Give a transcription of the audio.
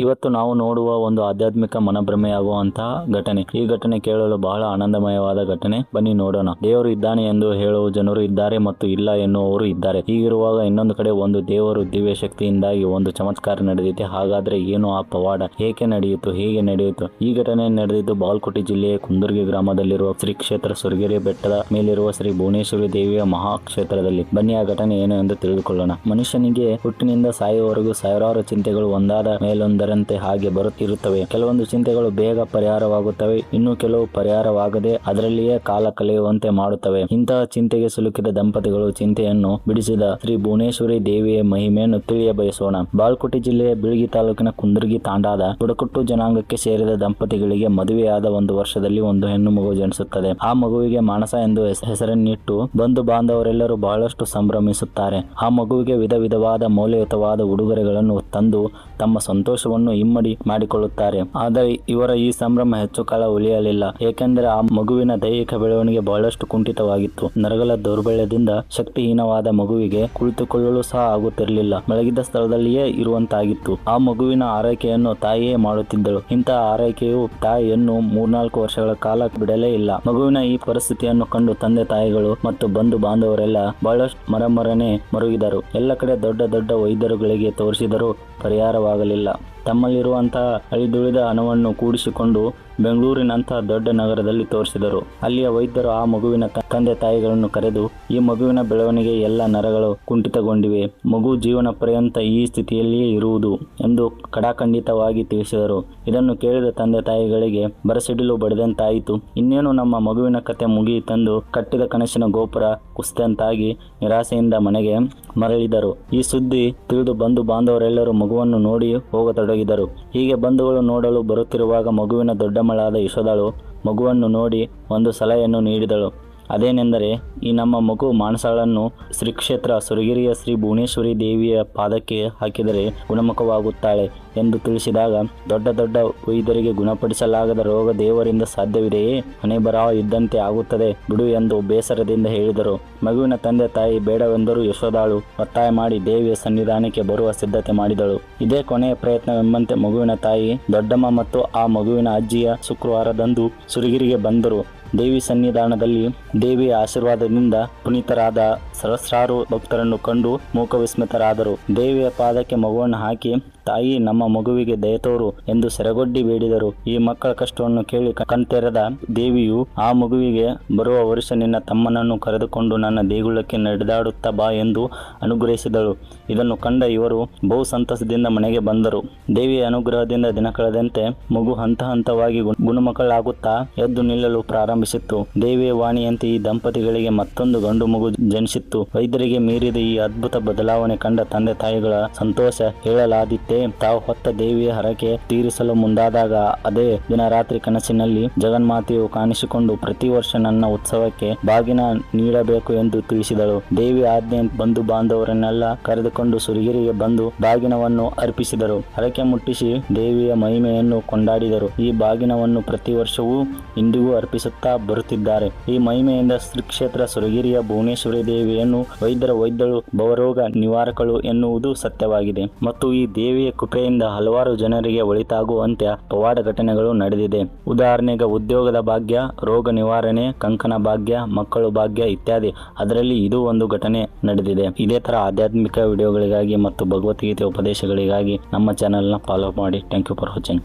ಇವತ್ತು ನಾವು ನೋಡುವ ಒಂದು ಆಧ್ಯಾತ್ಮಿಕ ಮನಭ್ರಮೆಯಾಗುವಂತಹ ಘಟನೆ. ಈ ಘಟನೆ ಕೇಳಲು ಬಹಳ ಆನಂದಮಯವಾದ ಘಟನೆ. ಬನ್ನಿ ನೋಡೋಣ. ದೇವರು ಇದ್ದಾನೆ ಎಂದು ಹೇಳುವ ಜನರು ಇದ್ದಾರೆ ಮತ್ತು ಇಲ್ಲ ಎನ್ನುವವರು ಇದ್ದಾರೆ. ಹೀಗಿರುವಾಗ ಇನ್ನೊಂದು ಕಡೆ ಒಂದು ದೇವರು ದಿವ್ಯ ಶಕ್ತಿಯಿಂದಾಗಿ ಒಂದು ಚಮತ್ಕಾರ ನಡೆದಿದೆ. ಹಾಗಾದ್ರೆ ಏನು ಆ ಪವಾಡ? ಏಕೆ ನಡೆಯಿತು? ಹೇಗೆ ನಡೆಯಿತು? ಈ ಘಟನೆ ನಡೆದಿದ್ದು ಬಾಗಲಕೋಟೆ ಜಿಲ್ಲೆಯ ಕುಂದರ್ಗಿ ಗ್ರಾಮದಲ್ಲಿರುವ ಶ್ರೀ ಕ್ಷೇತ್ರ ಸುರಗಿರಿ ಬೆಟ್ಟದ ಮೇಲಿರುವ ಶ್ರೀ ಭುವನೇಶ್ವರಿ ದೇವಿಯ ಮಹಾಕ್ಷೇತ್ರದಲ್ಲಿ. ಬನ್ನಿ ಆ ಘಟನೆ ಏನು ಎಂದು ತಿಳಿದುಕೊಳ್ಳೋಣ. ಮನುಷ್ಯನಿಗೆ ಹುಟ್ಟಿನಿಂದ ಸಾಯುವವರೆಗೂ ಸಾವಿರಾರು ಚಿಂತೆಗಳು ಒಂದಾದ ಮೇಲೊಂದರಂತೆ ಹಾಗೆ ಬರುತ್ತಿರುತ್ತವೆ. ಕೆಲವೊಂದು ಚಿಂತೆಗಳು ಬೇಗ ಪರಿಹಾರವಾಗುತ್ತವೆ, ಇನ್ನು ಕೆಲವು ಪರಿಹಾರವಾಗದೆ ಅದರಲ್ಲಿಯೇ ಕಾಲ ಕಳೆಯುವಂತೆ ಮಾಡುತ್ತವೆ. ಇಂತಹ ಚಿಂತೆಗೆ ಸಿಲುಕಿದ ದಂಪತಿಗಳು ಚಿಂತೆಯನ್ನು ಬಿಡಿಸಿದ ಶ್ರೀ ಭುವನೇಶ್ವರಿ ದೇವಿಯ ಮಹಿಮೆಯನ್ನು ತಿಳಿಯ ಬಯಸೋಣ. ಬಾಗಲಕೋಟೆ ಜಿಲ್ಲೆಯ ಬೀಳಗಿ ತಾಲೂಕಿನ ಕುಂದರ್ಗಿ ತಾಂಡಾದ ಬುಡಕಟ್ಟು ಜನಾಂಗಕ್ಕೆ ಸೇರಿದ ದಂಪತಿಗಳಿಗೆ ಮದುವೆಯಾದ 1 ವರ್ಷದಲ್ಲಿ ಒಂದು ಹೆಣ್ಣು ಮಗು ಜನಿಸುತ್ತದೆ. ಆ ಮಗುವಿಗೆ ಮಾನಸ ಎಂದು ಹೆಸರನ್ನಿಟ್ಟು ಬಂಧು ಬಾಂಧವರೆಲ್ಲರೂ ಬಹಳಷ್ಟು ಸಂಭ್ರಮಿಸುತ್ತಾರೆ. ಆ ಮಗುವಿಗೆ ವಿಧ ವಿಧವಾದ ಮೌಲ್ಯಯುತವಾದ ಉಡುಗೊರೆಗಳನ್ನು ತಂದು ತಮ್ಮ ಸಂತೋಷವನ್ನು ಇಮ್ಮಡಿ ಮಾಡಿಕೊಳ್ಳುತ್ತಾರೆ. ಆದರೆ ಇವರ ಈ ಸಂಭ್ರಮ ಹೆಚ್ಚು ಕಾಲ ಉಳಿಯಲಿಲ್ಲ. ಏಕೆಂದರೆ ಆ ಮಗುವಿನ ದೈಹಿಕ ಬೆಳವಣಿಗೆ ಬಹಳಷ್ಟು ಕುಂಠಿತವಾಗಿತ್ತು. ನರಗಳ ದೌರ್ಬಲ್ಯದಿಂದ ಶಕ್ತಿಹೀನವಾದ ಮಗುವಿಗೆ ಕುಳಿತುಕೊಳ್ಳಲು ಸಹ ಆಗುತ್ತಿರಲಿಲ್ಲ. ಮಲಗಿದ್ದ ಸ್ಥಳದಲ್ಲಿಯೇ ಇರುವಂತಾಗಿತ್ತು. ಆ ಮಗುವಿನ ಆರೈಕೆಯನ್ನು ತಾಯಿಯೇ ಮಾಡುತ್ತಿದ್ದಳು. ಇಂತಹ ಆರೈಕೆಯು ತಾಯಿಯನ್ನು 3-4 ವರ್ಷಗಳ ಕಾಲ ಬಿಡಲೇ ಇಲ್ಲ. ಮಗುವಿನ ಈ ಪರಿಸ್ಥಿತಿಯನ್ನು ಕಂಡು ತಂದೆ ತಾಯಿಗಳು ಮತ್ತು ಬಂಧು ಬಾಂಧವರೆಲ್ಲ ಬಹಳಷ್ಟು ಮರಮರನೆ ಮರುಗಿದರು. ಎಲ್ಲ ಕಡೆ ದೊಡ್ಡ ದೊಡ್ಡ ವೈದ್ಯರುಗಳಿಗೆ ತೋರಿಸಿದರೂ ಪರಿಹಾರವಾಗಲಿಲ್ಲ. ತಮ್ಮಲ್ಲಿರುವಂತಹ ಅಳಿದುಳಿದ ಹಣವನ್ನು ಕೂಡಿಸಿಕೊಂಡು ಬೆಂಗಳೂರಿನಂತಹ ದೊಡ್ಡ ನಗರದಲ್ಲಿ ತೋರಿಸಿದರು. ಅಲ್ಲಿಯ ವೈದ್ಯರು ಆ ಮಗುವಿನ ತಂದೆ ತಾಯಿಗಳನ್ನು ಕರೆದು, ಈ ಮಗುವಿನ ಬೆಳವಣಿಗೆ ಎಲ್ಲ ನರಗಳು ಕುಂಠಿತಗೊಂಡಿವೆ, ಮಗು ಜೀವನ ಪರ್ಯಂತ ಈ ಸ್ಥಿತಿಯಲ್ಲಿಯೇ ಇರುವುದು ಎಂದು ಕಡಾಖಂಡಿತವಾಗಿ ತಿಳಿಸಿದರು. ಇದನ್ನು ಕೇಳಿದ ತಂದೆ ತಾಯಿಗಳಿಗೆ ಬರಸಿಡಿಲು ಬಡಿದಂತಾಯಿತು. ಇನ್ನೇನು ನಮ್ಮ ಮಗುವಿನ ಕತೆ ಮುಗಿಯಿತೆಂದು ಕಟ್ಟಿದ ಕನಸಿನ ಗೋಪುರ ಕುಸಿದಂತಾಗಿ ನಿರಾಸೆಯಿಂದ ಮನೆಗೆ ಮರಳಿದರು. ಈ ಸುದ್ದಿ ತಿಳಿದು ಬಂಧು ಬಾಂಧವರೆಲ್ಲರೂ ಮಗುವನ್ನು ನೋಡಿ ಹೋಗತೊಡಗಿದರು. ಹೀಗೆ ಬಂಧುಗಳು ನೋಡಲು ಬರುತ್ತಿರುವಾಗ ಮಗುವಿನ ದೊಡ್ಡಮ್ಮಳಾದ ಯಶೋದಾಳು ಮಗುವನ್ನು ನೋಡಿ ಒಂದು ಸಲಹೆಯನ್ನು ನೀಡಿದಳು. ಅದೇನೆಂದರೆ, ಈ ನಮ್ಮ ಮಗು ಮಾನಸಳನ್ನು ಶ್ರೀ ಕ್ಷೇತ್ರ ಸುರಗಿರಿಯ ಶ್ರೀ ಭುವನೇಶ್ವರಿ ದೇವಿಯ ಪಾದಕ್ಕೆ ಹಾಕಿದರೆ ಗುಣಮುಖವಾಗುತ್ತಾಳೆ ಎಂದು ತಿಳಿಸಿದಾಗ, ದೊಡ್ಡ ದೊಡ್ಡ ವೈದ್ಯರಿಗೆ ಗುಣಪಡಿಸಲಾಗದ ರೋಗ ದೇವರಿಂದ ಸಾಧ್ಯವಿದೆಯೇ? ಹಣೆ ಬರಹ ಇದ್ದಂತೆ ಆಗುತ್ತದೆ ಬಿಡು ಎಂದು ಬೇಸರದಿಂದ ಹೇಳಿದರು. ಮಗುವಿನ ತಂದೆ ತಾಯಿ ಬೇಡವೆಂದರೂ ಯಶೋದಾಳು ಒತ್ತಾಯ ಮಾಡಿ ದೇವಿಯ ಸನ್ನಿಧಾನಕ್ಕೆ ಬರುವ ಸಿದ್ಧತೆ ಮಾಡಿದಳು. ಇದೇ ಕೊನೆಯ ಪ್ರಯತ್ನವೆಂಬಂತೆ ಮಗುವಿನ ತಾಯಿ ದೊಡ್ಡಮ್ಮ ಮತ್ತು ಆ ಮಗುವಿನ ಅಜ್ಜಿಯ ಶುಕ್ರವಾರದಂದು ಸುರಗಿರಿಗೆ ಬಂದರು. ದೇವಿ ಸನ್ನಿಧಾನದಲ್ಲಿ ದೇವಿಯ ಆಶೀರ್ವಾದದಿಂದ ಪುನೀತರಾದ ಸಹಸ್ರಾರು ಭಕ್ತರನ್ನು ಕಂಡು ಮೂಕವಿಸ್ಮಿತರಾದರು. ದೇವಿಯ ಪಾದಕ್ಕೆ ಮಗುವನ್ನು ಹಾಕಿ, ತಾಯಿ ನಮ್ಮ ಮಗುವಿಗೆ ದಯತೋರು ಎಂದು ಸೆರಗೊಡ್ಡಿ ಬೇಡಿದರು. ಈ ಮಕ್ಕಳ ಕಷ್ಟವನ್ನು ಕೇಳಿ ಕಣ್ತೆರೆದ ದೇವಿಯು ಆ ಮಗುವಿಗೆ, ಬರುವ ವರ್ಷ ನಿನ್ನ ತಮ್ಮನನ್ನು ಕರೆದುಕೊಂಡು ನನ್ನ ದೇಗುಲಕ್ಕೆ ನಡೆದಾಡುತ್ತಾ ಬಾ ಎಂದು ಅನುಗ್ರಹಿಸಿದಳು. ಇದನ್ನು ಕಂಡ ಇವರು ಬಹು ಸಂತಸದಿಂದ ಮನೆಗೆ ಬಂದರು. ದೇವಿಯ ಅನುಗ್ರಹದಿಂದ ದಿನ ಕಳೆದಂತೆ ಮಗು ಹಂತ ಹಂತವಾಗಿ ಗುಣಮುಖಳಾಗುತ್ತಾ ಎದ್ದು ನಿಲ್ಲಲು ಪ್ರಾರಂಭಿಸಿತ್ತು. ದೇವಿಯ ವಾಣಿಯಂತೆ ಈ ದಂಪತಿಗಳಿಗೆ ಮತ್ತೊಂದು ಗಂಡು ಮಗು ಜನಿಸಿತ್ತು. ವೈದ್ಯರಿಗೆ ಮೀರಿದ ಈ ಅದ್ಭುತ ಬದಲಾವಣೆ ಕಂಡ ತಂದೆ ತಾಯಿಗಳ ಸಂತೋಷ ಹೇಳಲಾದಿತ್ತೆ. ತಾವು ಹೊತ್ತ ದೇವಿಯ ಹರಕೆ ತೀರಿಸಲು ಮುಂದಾದಾಗ ಅದೇ ದಿನ ರಾತ್ರಿ ಕನಸಿನಲ್ಲಿ ಜಗನ್ಮಾತೆಯು ಕಾಣಿಸಿಕೊಂಡು ಪ್ರತಿ ವರ್ಷ ನನ್ನ ಉತ್ಸವಕ್ಕೆ ಬಾಗಿನ ನೀಡಬೇಕು ಎಂದು ತಿಳಿಸಿದಳು. ದೇವಿ ಆಜ್ಞೆ ಬಂಧು ಬಾಂಧವರನ್ನೆಲ್ಲ ಕರೆದುಕೊಂಡು ಸುರಗಿರಿಗೆ ಬಂದು ಬಾಗಿನವನ್ನು ಅರ್ಪಿಸಿದರು. ಹರಕೆ ಮುಟ್ಟಿಸಿ ದೇವಿಯ ಮಹಿಮೆಯನ್ನು ಕೊಂಡಾಡಿದರು. ಈ ಬಾಗಿನವನ್ನು ಪ್ರತಿ ವರ್ಷವೂ ಇಂದಿಗೂ ಅರ್ಪಿಸುತ್ತಾ ಬರುತ್ತಿದ್ದಾರೆ. ಈ ಮಹಿಮೆಯಿಂದ ಶ್ರೀ ಕ್ಷೇತ್ರ ಸುರಗಿರಿಯ ಭುವನೇಶ್ವರಿ ದೇವಿಯನ್ನು ವೈದ್ಯರು ಭವರೋಗ ನಿವಾರಕಳು ಎನ್ನುವುದು ಸತ್ಯವಾಗಿದೆ ಮತ್ತು ಈ ದೇವಿಯ ಕೃಪೆಯಿಂದ ಹಲವಾರು ಜನರಿಗೆ ಒಳಿತಾಗುವಂತೆ ಪವಾಡ ಘಟನೆಗಳು ನಡೆದಿದೆ. ಉದಾಹರಣೆಗೆ ಉದ್ಯೋಗದ ಭಾಗ್ಯ, ರೋಗ ನಿವಾರಣೆ, ಕಂಕಣ ಭಾಗ್ಯ, ಮಕ್ಕಳು ಭಾಗ್ಯ ಇತ್ಯಾದಿ. ಅದರಲ್ಲಿ ಇದು ಒಂದು ಘಟನೆ ನಡೆದಿದೆ. ಇದೇ ತರ ಆಧ್ಯಾತ್ಮಿಕ ವಿಡಿಯೋಗಳಿಗಾಗಿ ಮತ್ತು ಭಗವದ್ಗೀತೆ ಉಪದೇಶಗಳಿಗಾಗಿ ನಮ್ಮ ಚಾನೆಲ್ನ ಫಾಲೋ ಮಾಡಿ. Thank you for watching.